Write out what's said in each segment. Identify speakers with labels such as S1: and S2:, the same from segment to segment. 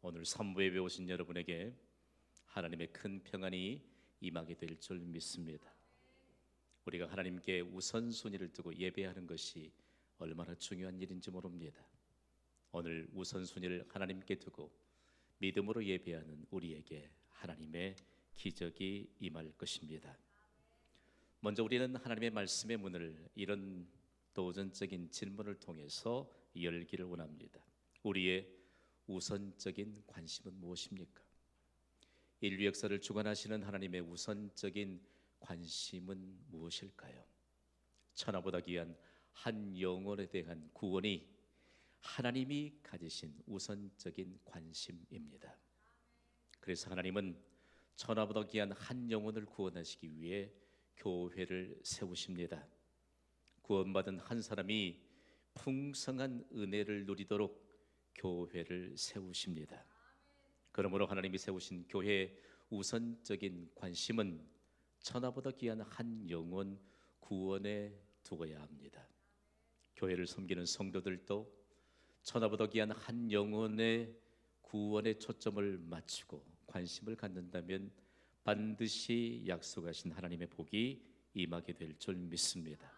S1: 오늘 산부예배 오신 여러분에게 하나님의 큰 평안이 임하게 될 줄 믿습니다. 우리가 하나님께 우선순위를 두고 예배하는 것이 얼마나 중요한 일인지 모릅니다. 오늘 우선순위를 하나님께 두고 믿음으로 예배하는 우리에게 하나님의 기적이 임할 것입니다. 먼저 우리는 하나님의 말씀의 문을 이런 도전적인 질문을 통해서 열기를 원합니다. 우리의 우선적인 관심은 무엇입니까? 인류 역사를 주관하시는 하나님의 우선적인 관심은 무엇일까요? 천하보다 귀한 한 영혼에 대한 구원이 하나님이 가지신 우선적인 관심입니다. 그래서 하나님은 천하보다 귀한 한 영혼을 구원하시기 위해 교회를 세우십니다. 구원받은 한 사람이 풍성한 은혜를 누리도록 교회를 세우십니다. 그러므로 하나님이 세우신 교회의 우선적인 관심은 천하보다 귀한 한 영혼 구원에 두어야 합니다. 교회를 섬기는 성도들도 천하보다 귀한 한 영혼의 구원에 초점을 맞추고 관심을 갖는다면 반드시 약속하신 하나님의 복이 임하게 될 줄 믿습니다.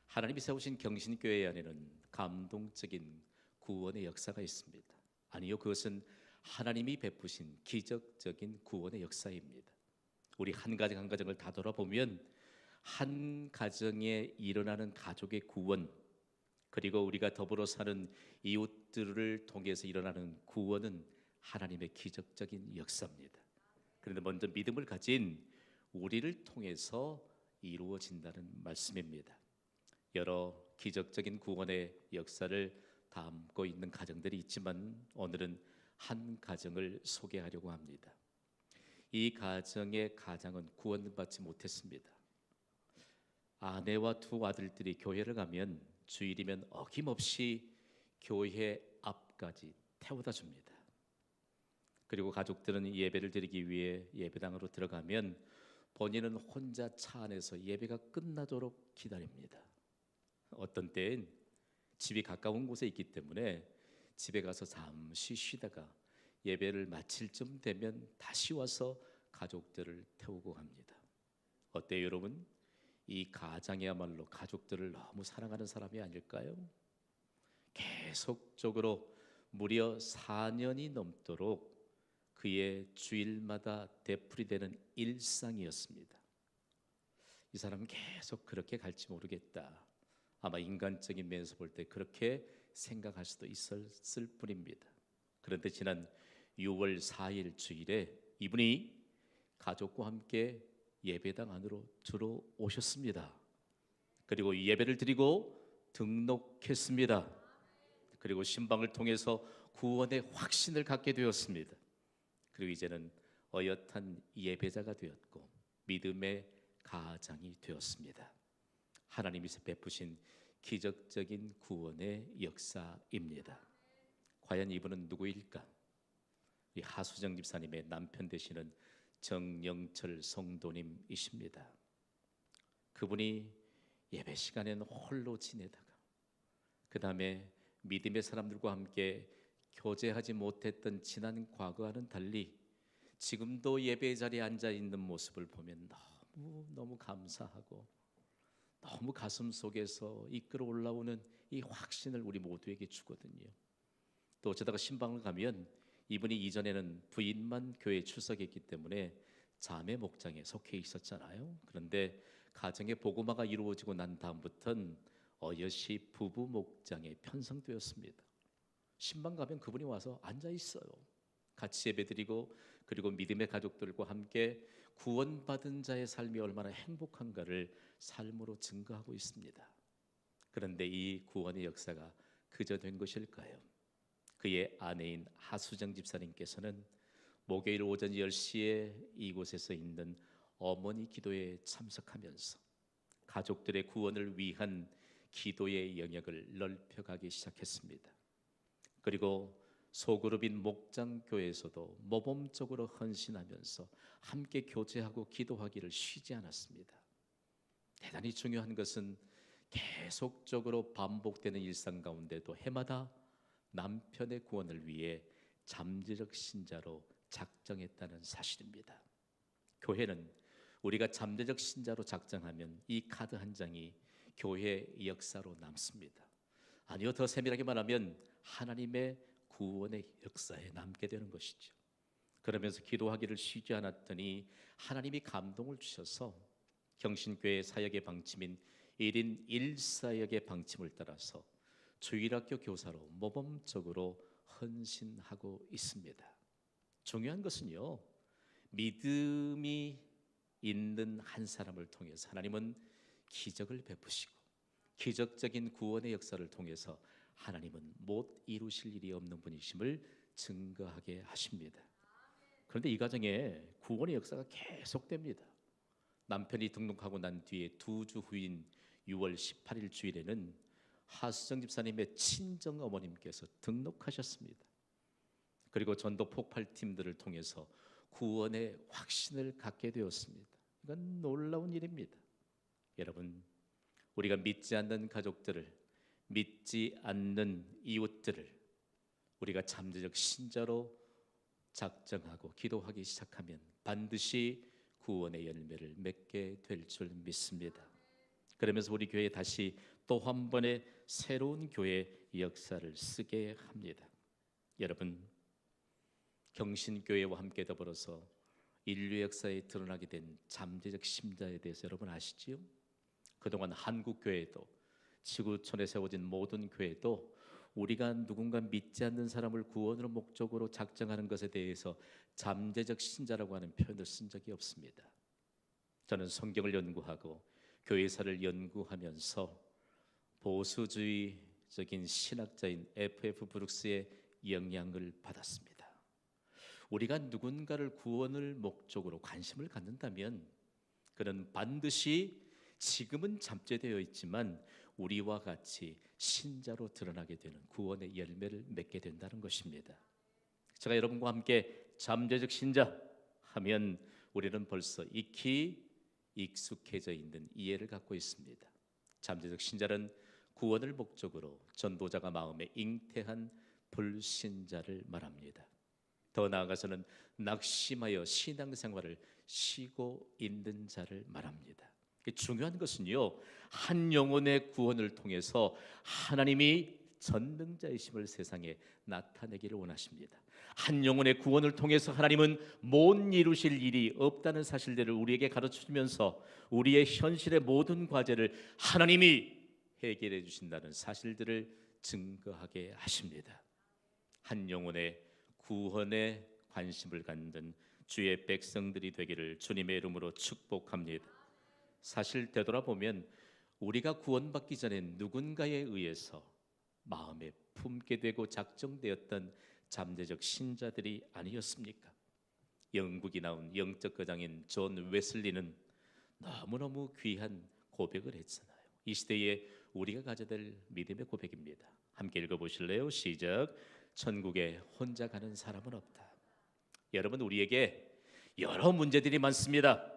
S1: 하나님이 세우신 경신교회 안에는 감동적인 구원의 역사가 있습니다. 아니요, 그것은 하나님이 베푸신 기적적인 구원의 역사입니다. 우리 한 가정 한 가정을 다 돌아보면 한 가정에 일어나는 가족의 구원, 그리고 우리가 더불어 사는 이웃들을 통해서 일어나는 구원은 하나님의 기적적인 역사입니다. 그런데 먼저 믿음을 가진 우리를 통해서 이루어진다는 말씀입니다. 여러 기적적인 구원의 역사를 담고 있는 가정들이 있지만 오늘은 한 가정을 소개하려고 합니다. 이 가정의 가장은 구원받지 못했습니다. 아내와 두 아들들이 교회를 가면 주일이면 어김없이 교회 앞까지 태워다 줍니다. 그리고 가족들은 예배를 드리기 위해 예배당으로 들어가면 본인은 혼자 차 안에서 예배가 끝나도록 기다립니다. 어떤 때엔 집이 가까운 곳에 있기 때문에 집에 가서 잠시 쉬다가 예배를 마칠 쯤 되면 다시 와서 가족들을 태우고 갑니다. 어때요, 여러분? 이 가장이야말로 가족들을 너무 사랑하는 사람이 아닐까요? 계속적으로 무려 4년이 넘도록 그의 주일마다 되풀이되는 일상이었습니다. 이 사람은 계속 그렇게 갈지 모르겠다. 아마 인간적인 면에서 볼 때 그렇게 생각할 수도 있었을 뿐입니다. 그런데 지난 6월 4일 주일에 이분이 가족과 함께 예배당 안으로 들어오셨습니다. 그리고 예배를 드리고 등록했습니다. 그리고 신방을 통해서 구원의 확신을 갖게 되었습니다. 그리고 이제는 어엿한 예배자가 되었고 믿음의 가장이 되었습니다. 하나님이 베푸신 기적적인 구원의 역사입니다. 과연 이분은 누구일까? 우리 하수정 집사님의 남편 되시는 정영철 성도님이십니다. 그분이 예배 시간에는 홀로 지내다가 그 다음에 믿음의 사람들과 함께 교제하지 못했던 지난 과거와는 달리 지금도 예배 자리에 앉아 있는 모습을 보면 너무 감사하고 너무 가슴 속에서 이끌어 올라오는 이 확신을 우리 모두에게 주거든요. 또 어쩌다가 신방을 가면 이분이 이전에는 부인만 교회에 출석했기 때문에 자매 목장에 속해 있었잖아요. 그런데 가정의 복음화가 이루어지고 난 다음부터는 어여시 부부 목장에 편성되었습니다. 신방 가면 그분이 와서 앉아 있어요. 같이 예배드리고 그리고 믿음의 가족들과 함께 구원받은 자의 삶이 얼마나 행복한가를 삶으로 증거하고 있습니다. 그런데 이 구원의 역사가 그저 된 것일까요? 그의 아내인 하수정 집사님께서는 목요일 오전 10시에 이곳에서 있는 어머니 기도에 참석하면서 가족들의 구원을 위한 기도의 영역을 넓혀가기 시작했습니다. 그리고 소그룹인 목장교회에서도 모범적으로 헌신하면서 함께 교제하고 기도하기를 쉬지 않았습니다. 대단히 중요한 것은 계속적으로 반복되는 일상 가운데도 해마다 남편의 구원을 위해 잠재적 신자로 작정했다는 사실입니다. 교회는 우리가 잠재적 신자로 작정하면 이 카드 한 장이 교회의 역사로 남습니다. 아니요, 더 세밀하게 말하면 하나님의 구원의 역사에 남게 되는 것이죠. 그러면서 기도하기를 쉬지 않았더니 하나님이 감동을 주셔서 경신교회 사역의 방침인 1인 1사역의 방침을 따라서 주일학교 교사로 모범적으로 헌신하고 있습니다. 중요한 것은요, 믿음이 있는 한 사람을 통해서 하나님은 기적을 베푸시고 기적적인 구원의 역사를 통해서 하나님은 못 이루실 일이 없는 분이심을 증거하게 하십니다. 그런데 이 가정에 구원의 역사가 계속됩니다. 남편이 등록하고 난 뒤에 2주 후인 6월 18일 주일에는 하수정 집사님의 친정 어머님께서 등록하셨습니다. 그리고 전도 폭발팀들을 통해서 구원의 확신을 갖게 되었습니다. 이건 놀라운 일입니다. 여러분, 우리가 믿지 않는 가족들을, 믿지 않는 이웃들을 우리가 잠재적 신자로 작정하고 기도하기 시작하면 반드시 구원의 열매를 맺게 될 줄 믿습니다. 그러면서 우리 교회에 다시 또 한 번의 새로운 교회 역사를 쓰게 합니다. 여러분, 경신교회와 함께 더불어서 인류 역사에 드러나게 된 잠재적 신자에 대해서 여러분 아시지요? 그동안 한국 교회도 지구촌에 세워진 모든 교회도 우리가 누군가 믿지 않는 사람을 구원으로 목적으로 작정하는 것에 대해서 잠재적 신자라고 하는 표현을 쓴 적이 없습니다. 저는 성경을 연구하고 교회사를 연구하면서 보수주의적인 신학자인 F.F. 브룩스의 영향을 받았습니다. 우리가 누군가를 구원을 목적으로 관심을 갖는다면 그는 반드시 지금은 잠재되어 있지만 우리와 같이 신자로 드러나게 되는 구원의 열매를 맺게 된다는 것입니다. 제가 여러분과 함께 잠재적 신자 하면 우리는 벌써 익히 익숙해져 있는 이해를 갖고 있습니다. 잠재적 신자는 구원을 목적으로 전도자가 마음에 잉태한 불신자를 말합니다. 더 나아가서는 낙심하여 신앙생활을 쉬고 있는 자를 말합니다. 중요한 것은요, 한 영혼의 구원을 통해서 하나님이 전능자이심을 세상에 나타내기를 원하십니다. 한 영혼의 구원을 통해서 하나님은 못 이루실 일이 없다는 사실들을 우리에게 가르쳐주면서 우리의 현실의 모든 과제를 하나님이 해결해 주신다는 사실들을 증거하게 하십니다. 한 영혼의 구원에 관심을 갖는 주의 백성들이 되기를 주님의 이름으로 축복합니다. 사실 되돌아보면 우리가 구원받기 전에 누군가에 의해서 마음에 품게 되고 작정되었던 잠재적 신자들이 아니었습니까? 영국이 나온 영적 거장인 존 웨슬리는 너무너무 귀한 고백을 했잖아요. 이 시대에 우리가 가져야 될 믿음의 고백입니다. 함께 읽어보실래요? 시작. 천국에 혼자 가는 사람은 없다. 여러분, 우리에게 여러 문제들이 많습니다.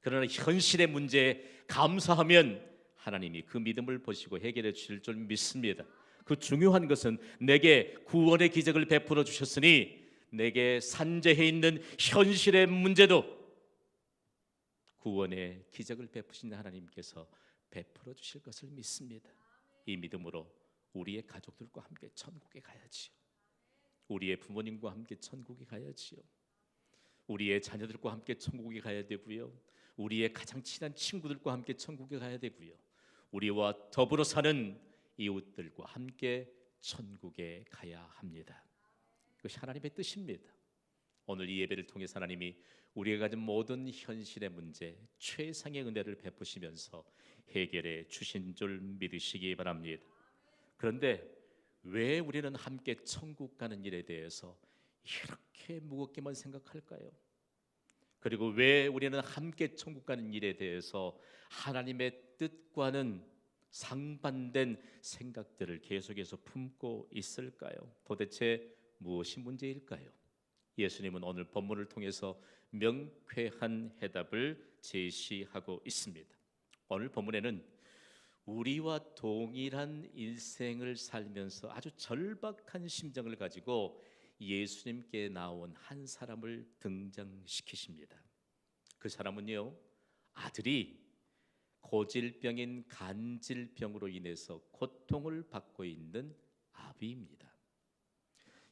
S1: 그러나 현실의 문제에 감사하면 하나님이 그 믿음을 보시고 해결해 주실 줄 믿습니다. 그 중요한 것은 내게 구원의 기적을 베풀어 주셨으니 내게 산재해 있는 현실의 문제도 구원의 기적을 베푸신 하나님께서 베풀어 주실 것을 믿습니다. 이 믿음으로 우리의 가족들과 함께 천국에 가야지요. 우리의 부모님과 함께 천국에 가야지요. 우리의 자녀들과 함께 천국에 가야 되고요. 우리의 가장 친한 친구들과 함께 천국에 가야 되고요. 우리와 더불어 사는 이웃들과 함께 천국에 가야 합니다. 그것이 하나님의 뜻입니다. 오늘 이 예배를 통해 하나님이 우리가 가진 모든 현실의 문제 최상의 은혜를 베푸시면서 해결해 주신 줄 믿으시기 바랍니다. 그런데 왜 우리는 함께 천국 가는 일에 대해서 이렇게 무겁게만 생각할까요? 그리고 왜 우리는 함께 천국 가는 일에 대해서 하나님의 뜻과는 상반된 생각들을 계속해서 품고 있을까요? 도대체 무엇이 문제일까요? 예수님은 오늘 본문을 통해서 명쾌한 해답을 제시하고 있습니다. 오늘 본문에는 우리와 동일한 일생을 살면서 아주 절박한 심정을 가지고 예수님께 나온 한 사람을 등장시키십니다. 그 사람은요, 아들이 고질병인 간질병으로 인해서 고통을 받고 있는 아비입니다.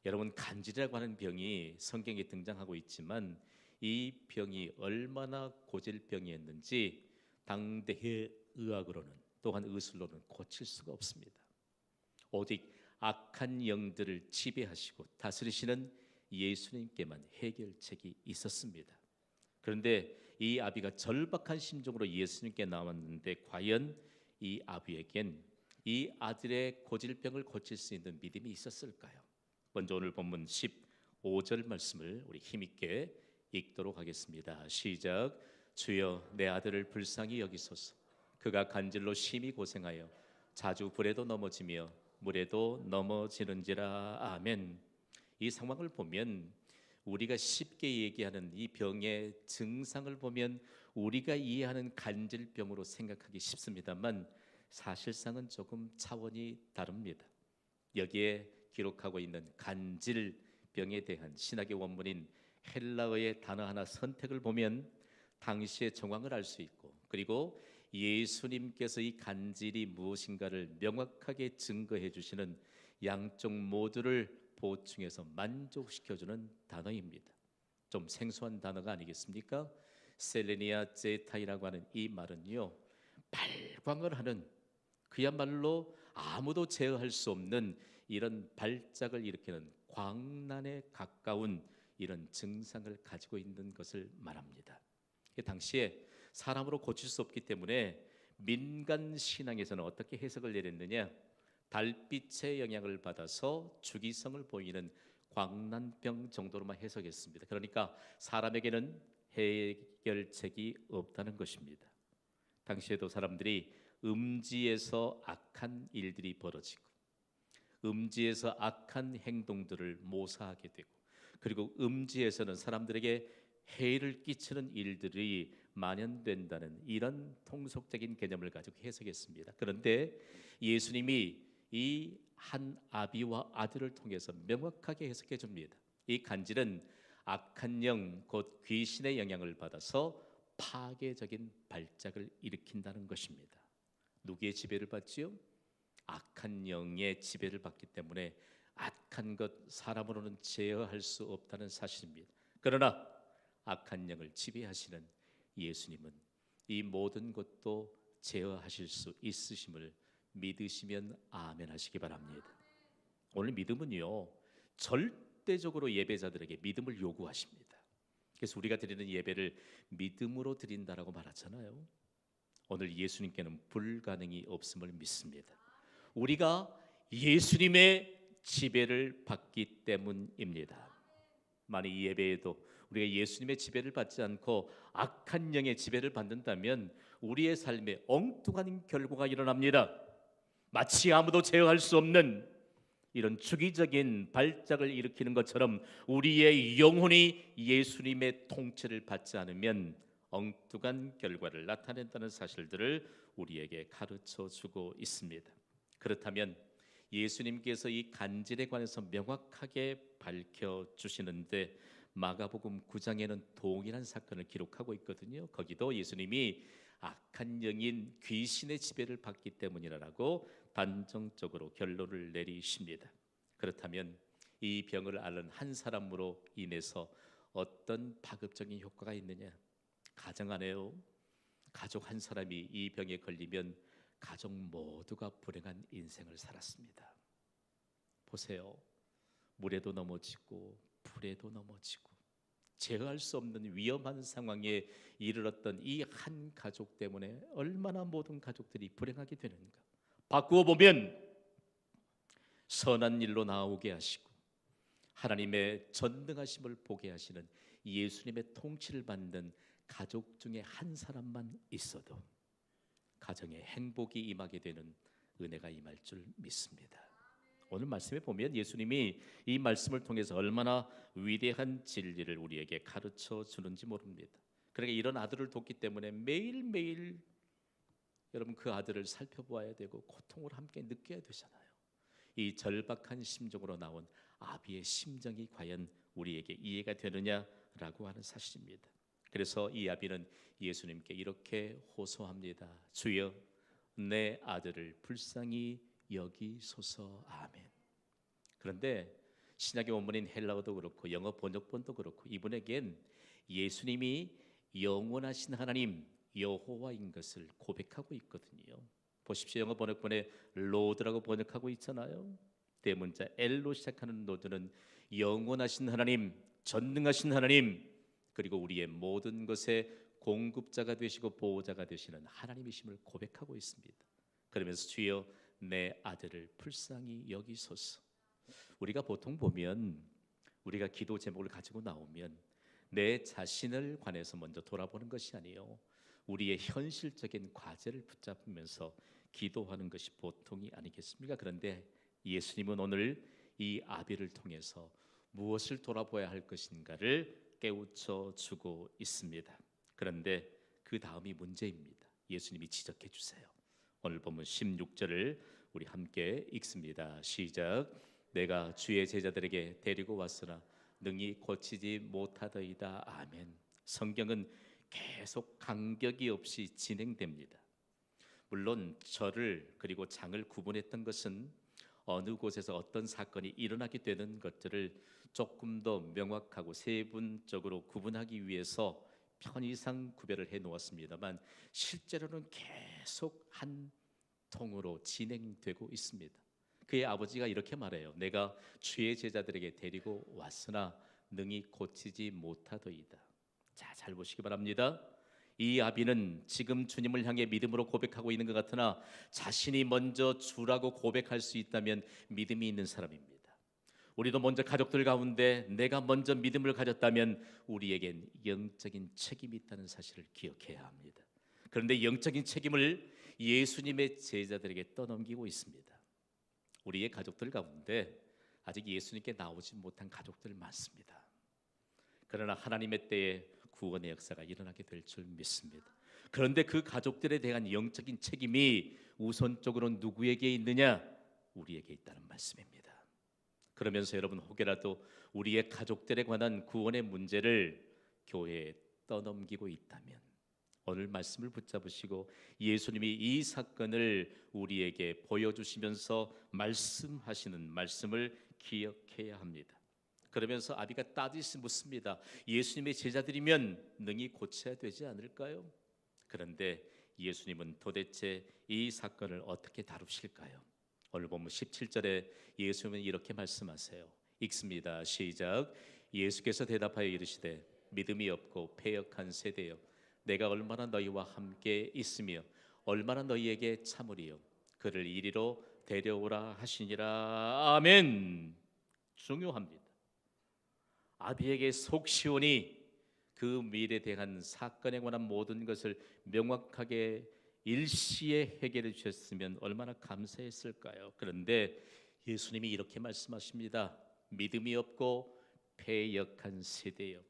S1: 여러분, 간질이라고 하는 병이 성경에 등장하고 있지만 이 병이 얼마나 고질병이었는지 당대의 의학으로는, 또한 의술로는 고칠 수가 없습니다. 오직 악한 영들을 지배하시고 다스리시는 예수님께만 해결책이 있었습니다. 그런데 이 아비가 절박한 심정으로 예수님께 나왔는데 과연 이 아비에겐 이 아들의 고질병을 고칠 수 있는 믿음이 있었을까요? 먼저 오늘 본문 15절 말씀을 우리 힘있게 읽도록 하겠습니다. 시작. 주여, 내 아들을 불쌍히 여기소서. 그가 간질로 심히 고생하여 자주 불에도 넘어지며 물에도 넘어지는지라. 아멘. 이 상황을 보면 우리가 쉽게 얘기하는 이 병의 증상을 보면 우리가 이해하는 간질병으로 생각하기 쉽습니다만 사실상은 조금 차원이 다릅니다. 여기에 기록하고 있는 간질병에 대한 신학의 원문인 헬라어의 단어 하나 선택을 보면 당시의 정황을 알 수 있고, 그리고 예수님께서 이 간질이 무엇인가를 명확하게 증거해 주시는 양쪽 모두를 보충해서 만족시켜주는 단어입니다. 좀 생소한 단어가 아니겠습니까? 셀레니아 제타이라고 하는 이 말은요, 발광을 하는, 그야말로 아무도 제어할 수 없는 이런 발작을 일으키는 광란에 가까운 이런 증상을 가지고 있는 것을 말합니다. 당시에 사람으로 고칠 수 없기 때문에 민간 신앙에서는 어떻게 해석을 내렸느냐? 달빛의 영향을 받아서 주기성을 보이는 광란병 정도로만 해석했습니다. 그러니까 사람에게는 해결책이 없다는 것입니다. 당시에도 사람들이 음지에서 악한 일들이 벌어지고 음지에서 악한 행동들을 모사하게 되고, 그리고 음지에서는 사람들에게 해를 끼치는 일들이 만연된다는 이런 통속적인 개념을 가지고 해석했습니다. 그런데 예수님이 이 한 아비와 아들을 통해서 명확하게 해석해 줍니다. 이 간질은 악한 영, 곧 귀신의 영향을 받아서 파괴적인 발작을 일으킨다는 것입니다. 누구의 지배를 받지요? 악한 영의 지배를 받기 때문에 악한 것 사람으로는 제어할 수 없다는 사실입니다. 그러나 악한 영을 지배하시는 예수님은 이 모든 것도 제어하실 수 있으심을 믿으시면 아멘 하시기 바랍니다. 오늘 믿음은요, 절대적으로 예배자들에게 믿음을 요구하십니다. 그래서 우리가 드리는 예배를 믿음으로 드린다라고 말하잖아요. 오늘 예수님께는 불가능이 없음을 믿습니다. 우리가 예수님의 지배를 받기 때문입니다. 만약 이 예배에도 우리가 예수님의 지배를 받지 않고 악한 영의 지배를 받는다면 우리의 삶에 엉뚱한 결과가 일어납니다. 마치 아무도 제어할 수 없는 이런 주기적인 발작을 일으키는 것처럼 우리의 영혼이 예수님의 통치를 받지 않으면 엉뚱한 결과를 나타낸다는 사실들을 우리에게 가르쳐 주고 있습니다. 그렇다면 예수님께서 이 간질에 관해서 명확하게 밝혀 주시는데 마가복음 9장에는 동일한 사건을 기록하고 있거든요. 거기도 예수님이 악한 영인 귀신의 지배를 받기 때문이라고 단정적으로 결론을 내리십니다. 그렇다면 이 병을 앓는 한 사람으로 인해서 어떤 파급적인 효과가 있느냐? 가정 안에요, 가족 한 사람이 이 병에 걸리면 가족 모두가 불행한 인생을 살았습니다. 보세요. 물에도 넘어지고 불에도 넘어지고 제어할 수 없는 위험한 상황에 이르렀던 이 한 가족 때문에 얼마나 모든 가족들이 불행하게 되는가. 바꾸어 보면 선한 일로 나오게 하시고 하나님의 전능하심을 보게 하시는 예수님의 통치를 받는 가족 중에 한 사람만 있어도 가정에 행복이 임하게 되는 은혜가 임할 줄 믿습니다. 오늘 말씀에 보면 예수님이 이 말씀을 통해서 얼마나 위대한 진리를 우리에게 가르쳐 주는지 모릅니다. 그러니까 이런 아들을 돕기 때문에 매일매일 여러분 그 아들을 살펴보아야 되고 고통을 함께 느껴야 되잖아요. 이 절박한 심정으로 나온 아비의 심정이 과연 우리에게 이해가 되느냐라고 하는 사실입니다. 그래서 이 아비는 예수님께 이렇게 호소합니다. 주여, 내 아들을 불쌍히 여기소서. 아멘. 그런데 신약의 원문인 헬라어도 그렇고 영어 번역본도 그렇고 이분에겐 예수님이 영원하신 하나님 여호와인 것을 고백하고 있거든요. 보십시오. 영어 번역본에 로드라고 번역하고 있잖아요. 대문자 L로 시작하는 로드는 영원하신 하나님, 전능하신 하나님, 그리고 우리의 모든 것의 공급자가 되시고 보호자가 되시는 하나님이심을 고백하고 있습니다. 그러면서 주여, 내 아들을 불쌍히 여기소서. 우리가 보통 보면, 우리가 기도 제목을 가지고 나오면 내 자신을 관해서 먼저 돌아보는 것이 아니에요. 우리의 현실적인 과제를 붙잡으면서 기도하는 것이 보통이 아니겠습니까? 그런데 예수님은 오늘 이 아비를 통해서 무엇을 돌아보아야 할 것인가를 깨우쳐 주고 있습니다. 그런데 그 다음이 문제입니다. 예수님이 지적해 주세요. 오늘 본문 16절을 우리 함께 읽습니다. 시작. 내가 주의 제자들에게 데리고 왔으나 능히 고치지 못하더이다. 아멘. 성경은 계속 간격이 없이 진행됩니다. 물론 절을 그리고 장을 구분했던 것은 어느 곳에서 어떤 사건이 일어나게 되는 것들을 조금 더 명확하고 세분적으로 구분하기 위해서 편의상 구별을 해 놓았습니다만 실제로는 계속 한 통으로 진행되고 있습니다. 그의 아버지가 이렇게 말해요. 내가 주의 제자들에게 데리고 왔으나 능히 고치지 못하더이다. 자, 잘 보시기 바랍니다. 이 아비는 지금 주님을 향해 믿음으로 고백하고 있는 것 같으나 자신이 먼저 주라고 고백할 수 있다면 믿음이 있는 사람입니다. 우리도 먼저 가족들 가운데 내가 먼저 믿음을 가졌다면 우리에겐 영적인 책임이 있다는 사실을 기억해야 합니다. 그런데 영적인 책임을 예수님의 제자들에게 떠넘기고 있습니다. 우리의 가족들 가운데 아직 예수님께 나오지 못한 가족들 많습니다. 그러나 하나님의 때에 구원의 역사가 일어나게 될 줄 믿습니다. 그런데 그 가족들에 대한 영적인 책임이 우선적으로 누구에게 있느냐? 우리에게 있다는 말씀입니다. 그러면서 여러분, 혹여라도 우리의 가족들에 관한 구원의 문제를 교회에 떠넘기고 있다면 오늘 말씀을 붙잡으시고 예수님이 이 사건을 우리에게 보여주시면서 말씀하시는 말씀을 기억해야 합니다. 그러면서 아비가 따지시 묻습니다. 예수님의 제자들이면 능히 고쳐야 되지 않을까요? 그런데 예수님은 도대체 이 사건을 어떻게 다루실까요? 오늘 본문 17절에 예수님은 이렇게 말씀하세요. 읽습니다. 시작. 예수께서 대답하여 이르시되 믿음이 없고 패역한 세대여, 내가 얼마나 너희와 함께 있으며 얼마나 너희에게 참으리요, 그를 이리로 데려오라 하시니라. 아멘. 중요합니다. 아비에게 속 시원히 그 미래에 대한 사건에 관한 모든 것을 명확하게 일시에 해결해 주셨으면 얼마나 감사했을까요? 그런데 예수님이 이렇게 말씀하십니다. 믿음이 없고 패역한 세대여.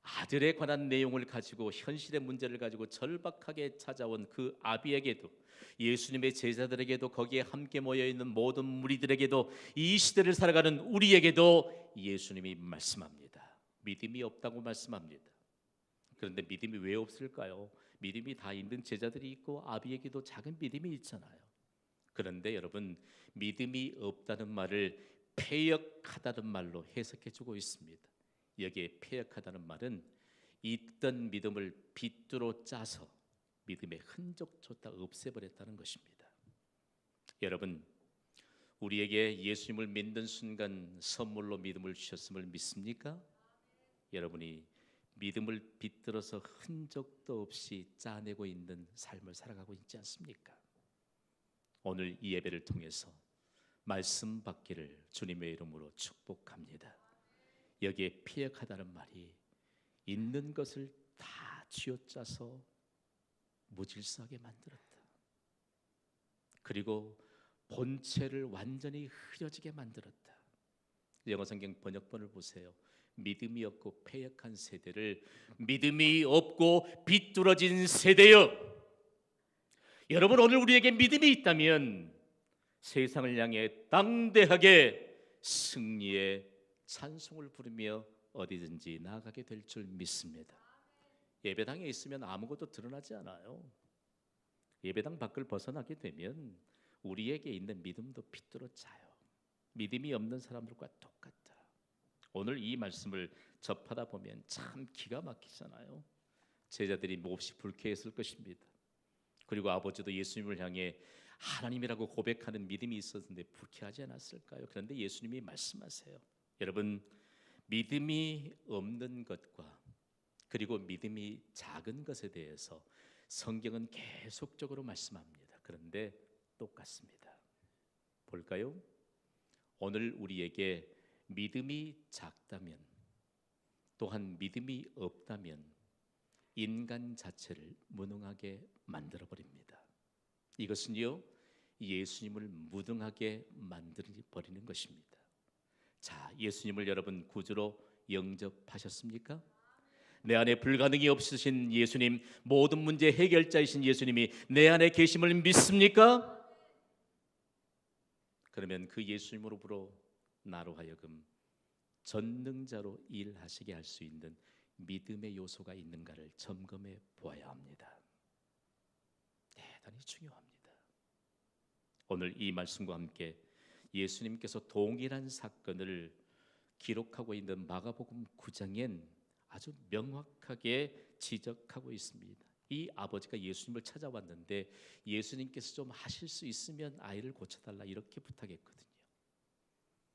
S1: 아들에 관한 내용을 가지고 현실의 문제를 가지고 절박하게 찾아온 그 아비에게도, 예수님의 제자들에게도, 거기에 함께 모여있는 모든 무리들에게도, 이 시대를 살아가는 우리에게도 예수님이 말씀합니다. 믿음이 없다고 말씀합니다. 그런데 믿음이 왜 없을까요? 믿음이 다 있는 제자들이 있고 아비에게도 작은 믿음이 있잖아요. 그런데 여러분, 믿음이 없다는 말을 패역하다는 말로 해석해주고 있습니다. 여기에 패역하다는 말은 있던 믿음을 빗두로 짜서 믿음의 흔적조차 없애버렸다는 것입니다. 여러분, 우리에게 예수님을 믿는 순간 선물로 믿음을 주셨음을 믿습니까? 여러분이 믿음을 빗들어서 흔적도 없이 짜내고 있는 삶을 살아가고 있지 않습니까? 오늘 이 예배를 통해서 말씀 받기를 주님의 이름으로 축복합니다. 여기에 패역하다는 말이 있는 것을 다 쥐어짜서 무질서하게 만들었다. 그리고 본체를 완전히 흐려지게 만들었다. 영어 성경 번역본을 보세요. 믿음이 없고 패역한 세대를 믿음이 없고 비뚤어진 세대여. 여러분, 오늘 우리에게 믿음이 있다면 세상을 향해 당대하게 승리의 찬송을 부르며 어디든지 나아가게 될 줄 믿습니다. 예배당에 있으면 아무것도 드러나지 않아요. 예배당 밖을 벗어나게 되면 우리에게 있는 믿음도 비뚤어져요. 믿음이 없는 사람들과 똑같다. 오늘 이 말씀을 접하다 보면 참 기가 막히잖아요. 제자들이 몹시 불쾌했을 것입니다. 그리고 아버지도 예수님을 향해 하나님이라고 고백하는 믿음이 있었는데 불쾌하지 않았을까요? 그런데 예수님이 말씀하세요. 여러분, 믿음이 없는 것과 그리고 믿음이 작은 것에 대해서 성경은 계속적으로 말씀합니다. 그런데 똑같습니다. 볼까요? 오늘 우리에게 믿음이 작다면, 또한 믿음이 없다면 인간 자체를 무능하게 만들어 버립니다. 이것은요, 예수님을 무능하게 만들어 버리는 것입니다. 자, 예수님을 여러분 구주로 영접하셨습니까? 내 안에 불가능이 없으신 예수님, 모든 문제 해결자이신 예수님이 내 안에 계심을 믿습니까? 그러면 그 예수님으로부터 나로 하여금 전능자로 일하시게 할 수 있는 믿음의 요소가 있는가를 점검해 보아야 합니다. 대단히 중요합니다. 오늘 이 말씀과 함께 예수님께서 동일한 사건을 기록하고 있는 마가복음 9장엔 아주 명확하게 지적하고 있습니다. 이 아버지가 예수님을 찾아왔는데 예수님께서 좀 하실 수 있으면 아이를 고쳐달라 이렇게 부탁했거든요.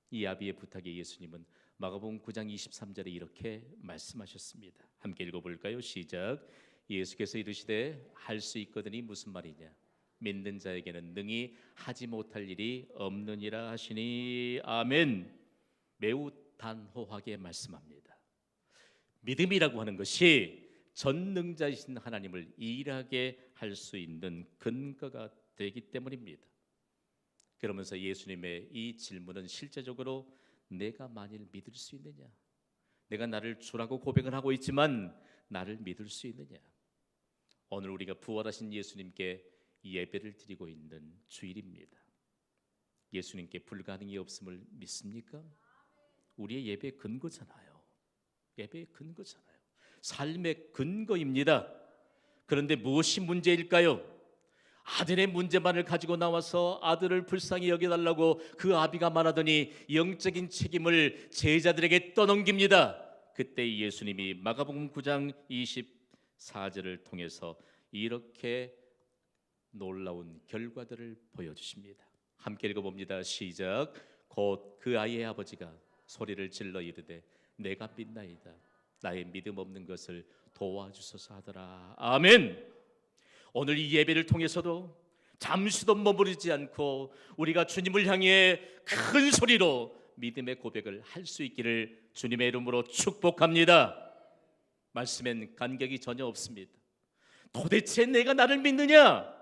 S1: 이 아비의 부탁에 예수님은 마가복음 9장 23절에 이렇게 말씀하셨습니다. 함께 읽어볼까요? 시작. 예수께서 이르시되 할 수 있거든이 무슨 말이냐? 믿는 자에게는 능히 하지 못할 일이 없느니라 하시니. 아멘. 매우 단호하게 말씀합니다. 믿음이라고 하는 것이 전능자이신 하나님을 일하게 할 수 있는 근거가 되기 때문입니다. 그러면서 예수님의 이 질문은 실제적으로 내가 만일 믿을 수 있느냐? 내가 나를 주라고 고백을 하고 있지만 나를 믿을 수 있느냐? 오늘 우리가 부활하신 예수님께 예배를 드리고 있는 주일입니다. 예수님께 불가능이 없음을 믿습니까? 우리의 예배의 근거잖아요. 예배의 근거잖아요. 삶의 근거입니다. 그런데 무엇이 문제일까요? 아들의 문제만을 가지고 나와서 아들을 불쌍히 여겨달라고 그 아비가 말하더니 영적인 책임을 제자들에게 떠넘깁니다. 그때 예수님이 마가복음 9장 24절을 통해서 이렇게 놀라운 결과들을 보여주십니다. 함께 읽어봅니다. 시작. 곧 그 아이의 아버지가 소리를 질러 이르되 내가 믿나이다. 나의 믿음 없는 것을 도와주소서 하더라. 아멘. 오늘 이 예배를 통해서도 잠시도 머무르지 않고 우리가 주님을 향해 큰 소리로 믿음의 고백을 할 수 있기를 주님의 이름으로 축복합니다. 말씀엔 간격이 전혀 없습니다. 도대체 내가 나를 믿느냐?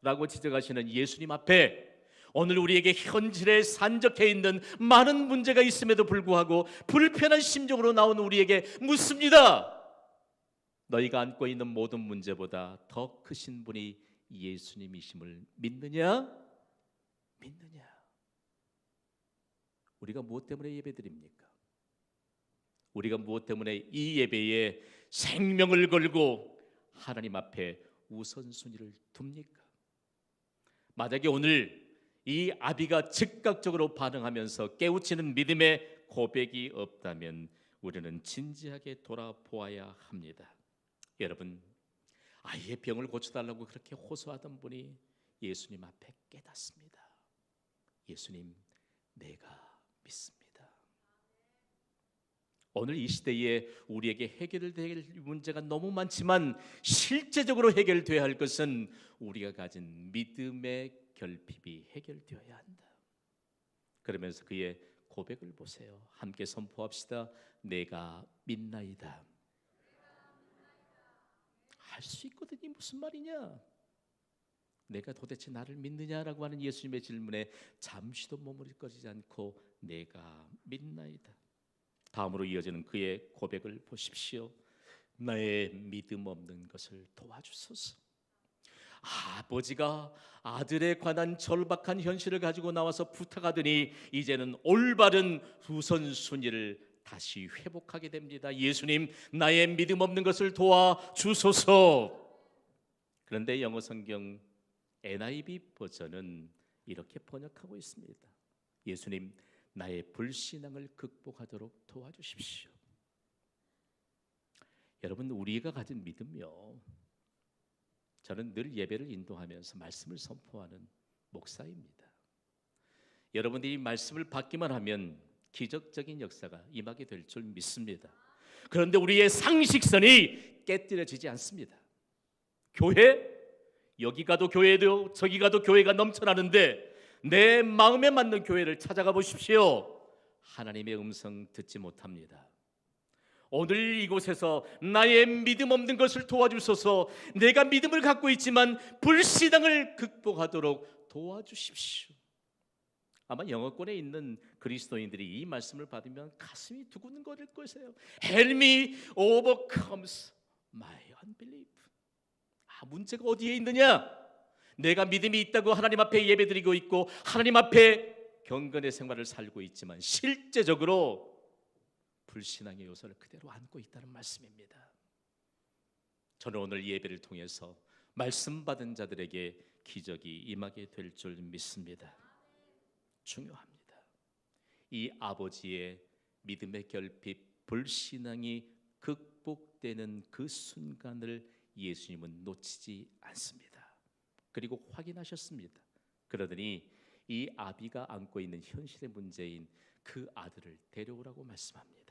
S1: 라고 지적하시는 예수님 앞에 오늘 우리에게 현실에 산적해 있는 많은 문제가 있음에도 불구하고 불편한 심정으로 나온 우리에게 묻습니다. 너희가 안고 있는 모든 문제보다 더 크신 분이 예수님이심을 믿느냐? 믿느냐? 우리가 무엇 때문에 예배드립니까? 우리가 무엇 때문에 이 예배에 생명을 걸고 하나님 앞에 우선순위를 둡니까? 만약에 오늘 이 아비가 즉각적으로 반응하면서 깨우치는 믿음의 고백이 없다면 우리는 진지하게 돌아보아야 합니다. 여러분, 아이의 병을 고쳐달라고 그렇게 호소하던 분이 예수님 앞에 깨닫습니다. 예수님, 내가 믿습니다. 오늘 이 시대에 우리에게 해결될 문제가 너무 많지만 실제적으로 해결되어야 할 것은 우리가 가진 믿음의 결핍이 해결되어야 한다. 그러면서 그의 고백을 보세요. 함께 선포합시다. 내가 믿나이다. 할 수 있거든요. 무슨 말이냐? 내가 도대체 나를 믿느냐라고 하는 예수님의 질문에 잠시도 머무르지 않고 내가 믿나이다. 다음으로 이어지는 그의 고백을 보십시오. 나의 믿음 없는 것을 도와주소서. 아버지가 아들에 관한 절박한 현실을 가지고 나와서 부탁하더니 이제는 올바른 우선순위를 다시 회복하게 됩니다. 예수님, 나의 믿음 없는 것을 도와주소서. 그런데 영어 성경 NIV 버전은 이렇게 번역하고 있습니다. 예수님, 나의 불신앙을 극복하도록 도와주십시오. 여러분, 우리가 가진 믿음요, 저는 늘 예배를 인도하면서 말씀을 선포하는 목사입니다. 여러분들이 말씀을 받기만 하면 기적적인 역사가 임하게 될 줄 믿습니다. 그런데 우리의 상식선이 깨뜨려지지 않습니다. 교회? 여기 가도 교회도 저기 가도 교회가 넘쳐나는데 내 마음에 맞는 교회를 찾아가 보십시오. 하나님의 음성 듣지 못합니다. 오늘 이곳에서 나의 믿음 없는 것을 도와주소서, 내가 믿음을 갖고 있지만 불신앙을 극복하도록 도와주십시오. 아마 영어권에 있는 그리스도인들이 이 말씀을 받으면 가슴이 두근거릴 것이에요. Help me overcome my unbelief. 문제가 어디에 있느냐? 내가 믿음이 있다고 하나님 앞에 예배드리고 있고 하나님 앞에 경건의 생활을 살고 있지만 실제적으로 불신앙의 요소를 그대로 안고 있다는 말씀입니다. 저는 오늘 예배를 통해서 말씀 받은 자들에게 기적이 임하게 될 줄 믿습니다. 중요합니다. 이 아버지의 믿음의 결핍, 불신앙이 극복되는 그 순간을 예수님은 놓치지 않습니다. 그리고 확인하셨습니다. 그러더니 이 아비가 안고 있는 현실의 문제인 그 아들을 데려오라고 말씀합니다.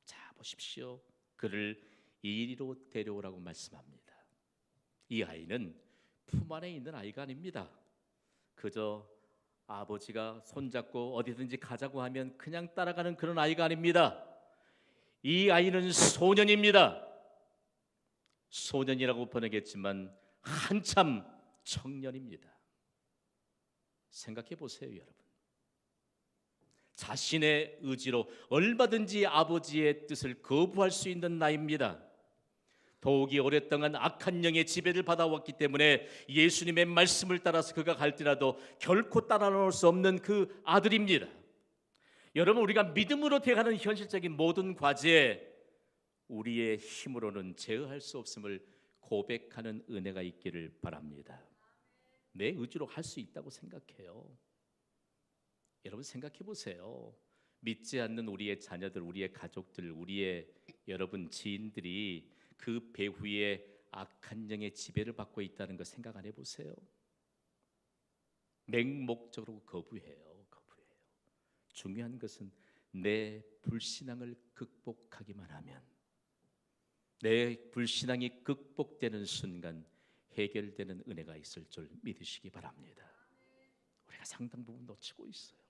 S1: 자, 보십시오. 그를 이리로 데려오라고 말씀합니다. 이 아이는 품 안에 있는 아이가 아닙니다. 그저 아버지가 손잡고 어디든지 가자고 하면 그냥 따라가는 그런 아이가 아닙니다. 이 아이는 소년입니다. 소년이라고 번역했지만 한참 청년입니다. 생각해 보세요, 여러분. 자신의 의지로 얼마든지 아버지의 뜻을 거부할 수 있는 나이입니다. 더욱이 오랫동안 악한 영의 지배를 받아왔기 때문에 예수님의 말씀을 따라서 그가 갈지라도 결코 따라 놓을 수 없는 그 아들입니다. 여러분, 우리가 믿음으로 대하는 현실적인 모든 과제에 우리의 힘으로는 제어할 수 없음을 고백하는 은혜가 있기를 바랍니다. 내 의지로 할 수 있다고 생각해요. 여러분, 생각해 보세요. 믿지 않는 우리의 자녀들, 우리의 가족들, 우리의 여러분 지인들이 그 배후에 악한 영의 지배를 받고 있다는 거 생각 안 해보세요? 맹목적으로 거부해요. 중요한 것은 내 불신앙을 극복하기만 하면, 내 불신앙이 극복되는 순간 해결되는 은혜가 있을 줄 믿으시기 바랍니다. 우리가 상당 부분 놓치고 있어요.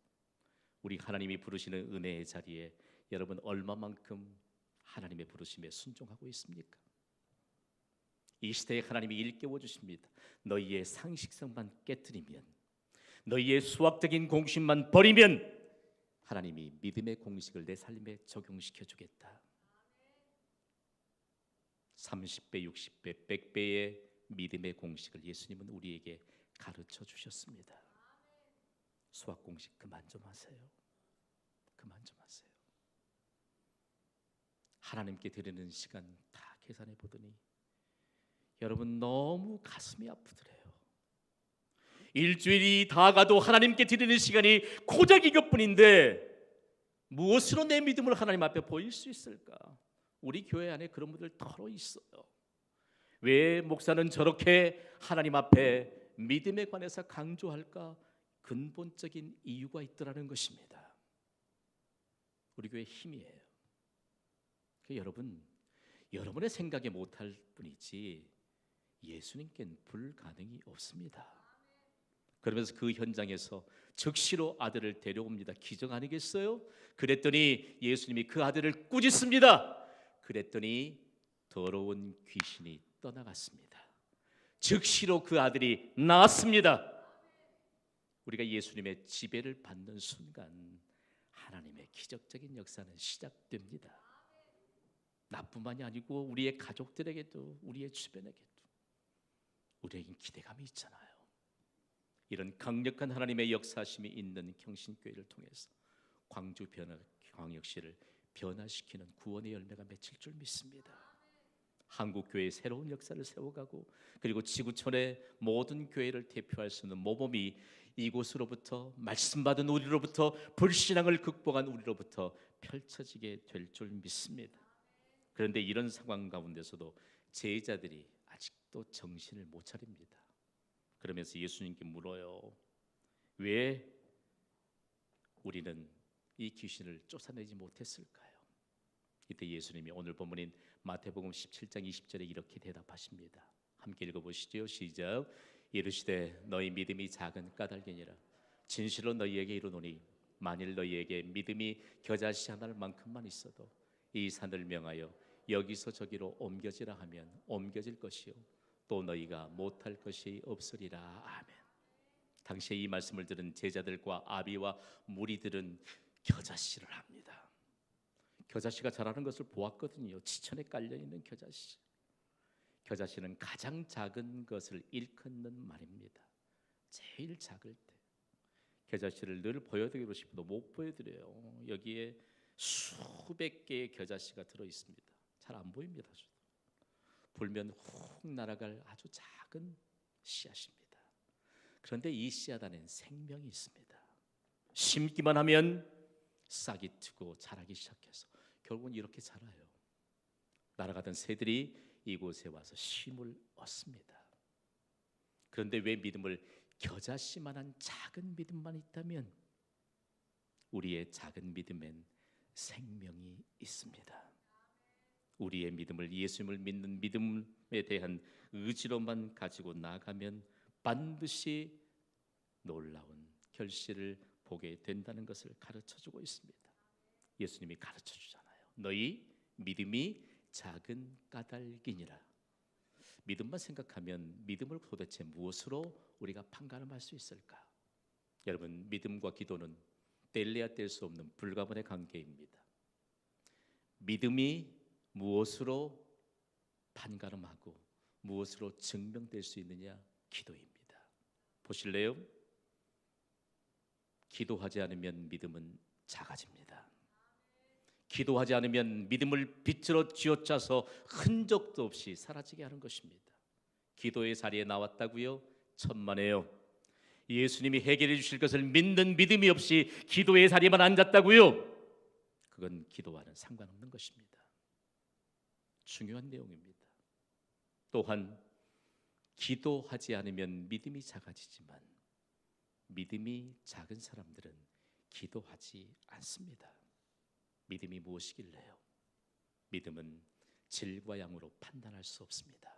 S1: 우리 하나님이 부르시는 은혜의 자리에 여러분 얼마만큼 하나님의 부르심에 순종하고 있습니까? 이 시대에 하나님이 일깨워 주십니다. 너희의 상식성만 깨뜨리면, 너희의 수학적인 공식만 버리면 하나님이 믿음의 공식을 내 삶에 적용시켜 주겠다. 30배, 60배, 100배의 믿음의 공식을 예수님은 우리에게 가르쳐 주셨습니다. 수학 공식 그만 좀 하세요. 그만 좀 하세요. 하나님께 드리는 시간 다 계산해 보더니 여러분 너무 가슴이 아프더래요. 일주일이 다 가도 하나님께 드리는 시간이 고작 이것뿐인데 무엇으로 내 믿음을 하나님 앞에 보일 수 있을까? 우리 교회 안에 그런 분들 털어 있어요. 왜 목사는 저렇게 하나님 앞에 믿음에 관해서 강조할까? 근본적인 이유가 있더라는 것입니다. 우리 교회 힘이에요. 여러분, 여러분의 생각에 못할 뿐이지 예수님께는 불가능이 없습니다. 그러면서 그 현장에서 즉시로 아들을 데려옵니다. 기적 아니겠어요? 그랬더니 예수님이 그 아들을 꾸짖습니다. 그랬더니 더러운 귀신이 떠나갔습니다. 즉시로 그 아들이 나았습니다. 우리가 예수님의 지배를 받는 순간 하나님의 기적적인 역사는 시작됩니다. 나뿐만이 아니고 우리의 가족들에게도, 우리의 주변에게도. 우리에겐 기대감이 있잖아요. 이런 강력한 하나님의 역사심이 있는 경신교회를 통해서 광주광역시를 변화시키는 구원의 열매가 맺힐 줄 믿습니다. 한국교회의 새로운 역사를 세워가고, 그리고 지구촌의 모든 교회를 대표할 수 있는 모범이 이곳으로부터, 말씀받은 우리로부터, 불신앙을 극복한 우리로부터 펼쳐지게 될 줄 믿습니다. 그런데 이런 상황 가운데서도 제자들이 아직도 정신을 못 차립니다. 그러면서 예수님께 물어요. 왜 우리는 이 귀신을 쫓아내지 못했을까요? 이때 예수님이 오늘 본문인 마태복음 17장 20절에 이렇게 대답하십니다. 함께 읽어보시죠. 시작. 이르시되 너희 믿음이 작은 까닭이니라. 진실로 너희에게 이르노니 만일 너희에게 믿음이 겨자씨 하나만큼만 있어도 이 산을 명하여 여기서 저기로 옮겨지라 하면 옮겨질 것이요 또 너희가 못할 것이 없으리라. 아멘. 당시에 이 말씀을 들은 제자들과 아비와 무리들은 겨자씨를 합니다. 겨자씨가 자라는 것을 보았거든요. 지천에 깔려있는 겨자씨. 겨자씨는 가장 작은 것을 일컫는 말입니다. 제일 작을 때. 겨자씨를 늘 보여드리고 싶어도 못 보여드려요. 여기에 수백 개의 겨자씨가 들어있습니다. 잘 안 보입니다. 불면 훅 날아갈 아주 작은 씨앗입니다. 그런데 이 씨앗 안엔 생명이 있습니다. 심기만 하면 싹이 트고 자라기 시작해서 결국은 이렇게 자라요. 날아가던 새들이 이곳에 와서 쉼을 얻습니다. 그런데 왜 믿음을 겨자씨만한 작은 믿음만 있다면 우리의 작은 믿음엔 생명이 있습니다. 우리의 믿음을, 예수님을 믿는 믿음에 대한 의지로만 가지고 나가면 반드시 놀라운 결실을 보게 된다는 것을 가르쳐주고 있습니다. 예수님이 가르쳐주잖아요. 너희 믿음이 작은 까닭이니라. 믿음만 생각하면 믿음을 도대체 무엇으로 우리가 판가름할 수 있을까? 여러분, 믿음과 기도는 뗄래야 뗄 수 없는 불가분의 관계입니다. 믿음이 무엇으로 판가름하고 무엇으로 증명될 수 있느냐? 기도입니다. 보실래요? 기도하지 않으면 믿음은 작아집니다. 기도하지 않으면 믿음을 빛으로 쥐어짜서 흔적도 없이 사라지게 하는 것입니다. 기도의 자리에 나왔다고요? 천만에요. 예수님이 해결해 주실 것을 믿는 믿음이 없이 기도의 자리에만 앉았다고요? 그건 기도와는 상관없는 것입니다. 중요한 내용입니다. 또한 기도하지 않으면 믿음이 작아지지만 믿음이 작은 사람들은 기도하지 않습니다. 믿음이 무엇이길래요? 믿음은 질과 양으로 판단할 수 없습니다.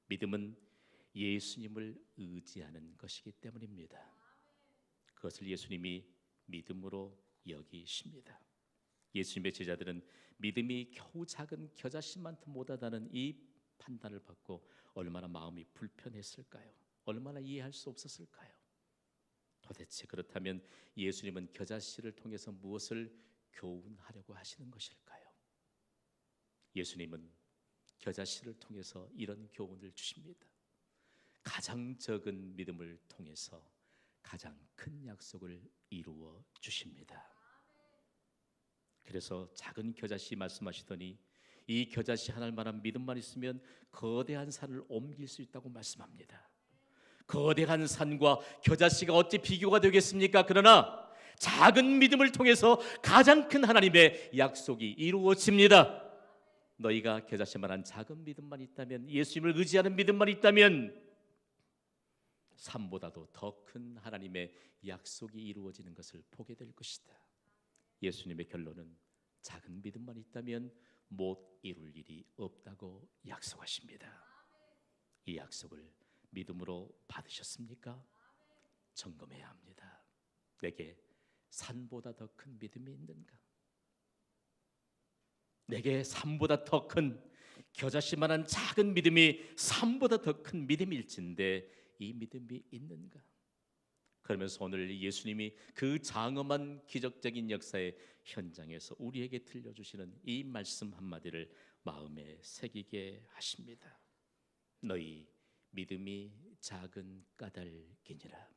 S1: 믿음은 예수님을 의지하는 것이기 때문입니다. 그것을 예수님이 믿음으로 여기십니다. 예수님의 제자들은 믿음이 겨우 작은 겨자씨만큼 못하다는 이 판단을 받고 얼마나 마음이 불편했을까요? 얼마나 이해할 수 없었을까요? 도대체 그렇다면 예수님은 겨자씨를 통해서 무엇을 교훈하려고 하시는 것일까요? 예수님은 겨자씨를 통해서 이런 교훈을 주십니다. 가장 적은 믿음을 통해서 가장 큰 약속을 이루어 주십니다. 그래서 작은 겨자씨 말씀하시더니 이 겨자씨 하나만한 믿음만 있으면 거대한 산을 옮길 수 있다고 말씀합니다. 거대한 산과 겨자씨가 어찌 비교가 되겠습니까? 그러나 작은 믿음을 통해서 가장 큰 하나님의 약속이 이루어집니다. 너희가 겨자씨만한 작은 믿음만 있다면, 예수님을 의지하는 믿음만 있다면 산보다도 더 큰 하나님의 약속이 이루어지는 것을 보게 될 것이다. 예수님의 결론은 작은 믿음만 있다면 못 이룰 일이 없다고 약속하십니다. 이 약속을 믿음으로 받으셨습니까? 점검해야 합니다. 내게 산보다 더 큰 믿음이 있는가? 내게 산보다 더 큰 겨자씨만한 작은 믿음이 산보다 더 큰 믿음일진데 이 믿음이 있는가? 그러면서 오늘 예수님이 그 장엄한 기적적인 역사의 현장에서 우리에게 들려주시는 이 말씀 한마디를 마음에 새기게 하십니다. 너희 믿음이 작은 까닭이니라.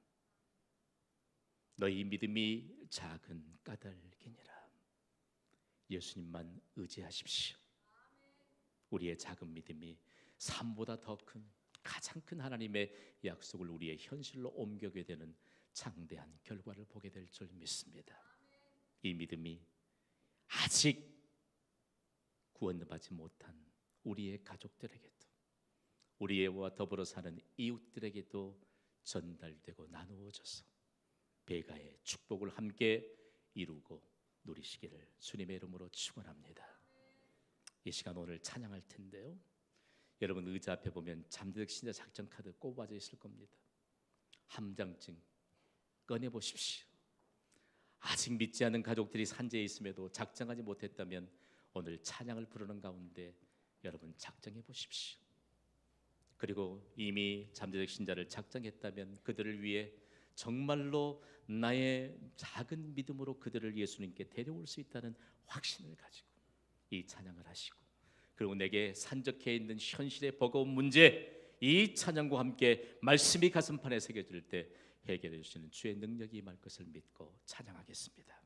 S1: 너희 믿음이 작은 까닭이니라. 예수님만 의지하십시오. 우리의 작은 믿음이 삶보다 더 큰 가장 큰 하나님의 약속을 우리의 현실로 옮겨게 되는 장대한 결과를 보게 될 줄 믿습니다. 이 믿음이 아직 구원받지 못한 우리의 가족들에게도, 우리와 더불어 사는 이웃들에게도 전달되고 나누어져서 배가의 축복을 함께 이루고 누리시기를 주님의 이름으로 축원합니다. 이 시간 오늘 찬양할 텐데요, 여러분 의자 앞에 보면 잠재적 신자 작전 카드 꼽아져 있을 겁니다. 한 장쯤 꺼내 보십시오. 아직 믿지 않는 가족들이 산재에 있음에도 작정하지 못했다면 오늘 찬양을 부르는 가운데 여러분 작정해 보십시오. 그리고 이미 잠재적 신자를 작정했다면 그들을 위해 정말로 나의 작은 믿음으로 그들을 예수님께 데려올 수 있다는 확신을 가지고 이 찬양을 하시고, 그리고 내게 산적해 있는 현실의 버거운 문제, 이 찬양과 함께 말씀이 가슴판에 새겨질 때 해결해 주시는 주의 능력이 임할 것을 믿고 찬양하겠습니다.